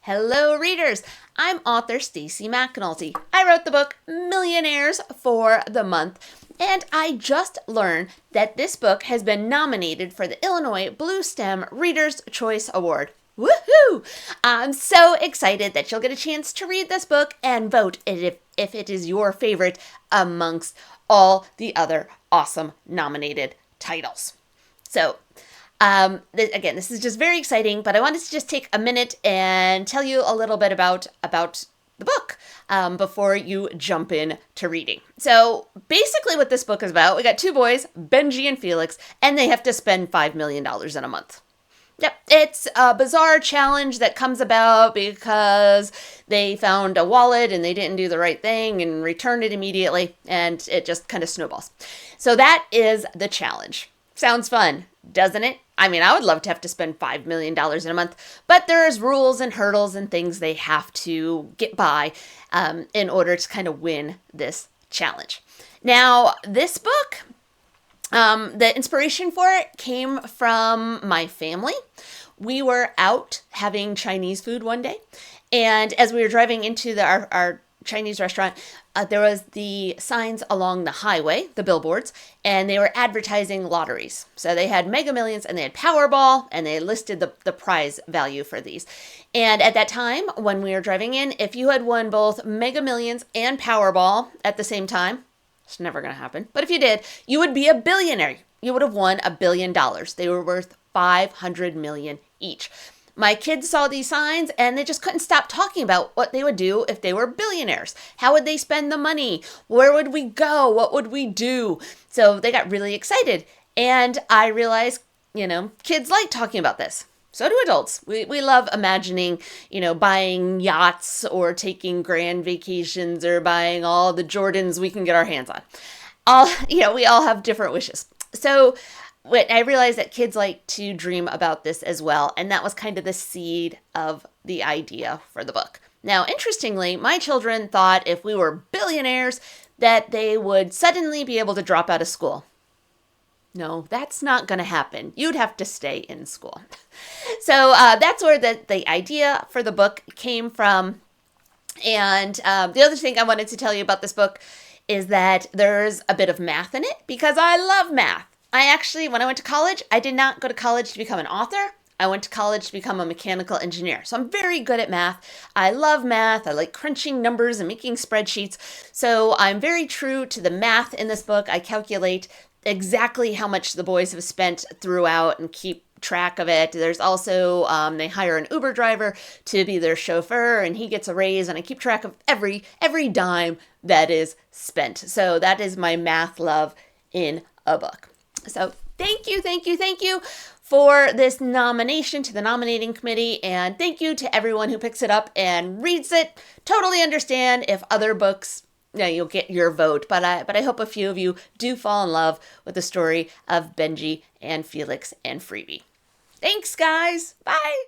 Hello, readers. I'm author Stacy McAnulty. I wrote the book Millionaires for the month, and I just learned that this book has been nominated for the Illinois Blue Stem Reader's Choice Award. Woohoo! I'm so excited that you'll get a chance to read this book and vote if it is your favorite amongst all the other awesome nominated titles. So, this is just very exciting, but I wanted to just take a minute and tell you a little bit about the book before you jump in to reading. So basically what this book is about, we got two boys, Benji and Felix, and they have to spend $5 million in a month. Yep, it's a bizarre challenge that comes about because they found a wallet and they didn't do the right thing and returned it immediately, and it just kind of snowballs. So that is the challenge. Sounds fun, doesn't it? I mean, I would love to have to spend $5 million in a month, but there's rules and hurdles and things they have to get by in order to kind of win this challenge. Now, this book, the inspiration for it came from my family. We were out having Chinese food one day, and as we were driving into our Chinese restaurant, there was the signs along the highway, the billboards, and they were advertising lotteries. So they had Mega Millions and they had Powerball, and they listed the prize value for these. And at that time, when we were driving in, if you had won both Mega Millions and Powerball at the same time, it's never going to happen, but if you did, you would be a billionaire. You would have won $1 billion. They were worth $500 million each. My kids saw these signs and they just couldn't stop talking about what they would do if they were billionaires. How would they spend the money? Where would we go? What would we do? So they got really excited. And I realized, kids like talking about this. So do adults. We love imagining, buying yachts or taking grand vacations or buying all the Jordans we can get our hands on. We all have different wishes. So I realized that kids like to dream about this as well, and that was kind of the seed of the idea for the book. Now, interestingly, my children thought if we were billionaires that they would suddenly be able to drop out of school. No, that's not going to happen. You'd have to stay in school. So that's where the idea for the book came from. And the other thing I wanted to tell you about this book is that there's a bit of math in it because I love math. When I went to college, I did not go to college to become an author. I went to college to become a mechanical engineer. So I'm very good at math. I love math. I like crunching numbers and making spreadsheets. So I'm very true to the math in this book. I calculate exactly how much the boys have spent throughout and keep track of it. There's also, they hire an Uber driver to be their chauffeur and he gets a raise, and I keep track of every dime that is spent. So that is my math love in a book. So thank you for this nomination to the nominating committee, and thank you to everyone who picks it up and reads it. Totally understand if other books, you'll get your vote, but I hope a few of you do fall in love with the story of Benji and Felix and Phoebe. Thanks, guys. Bye.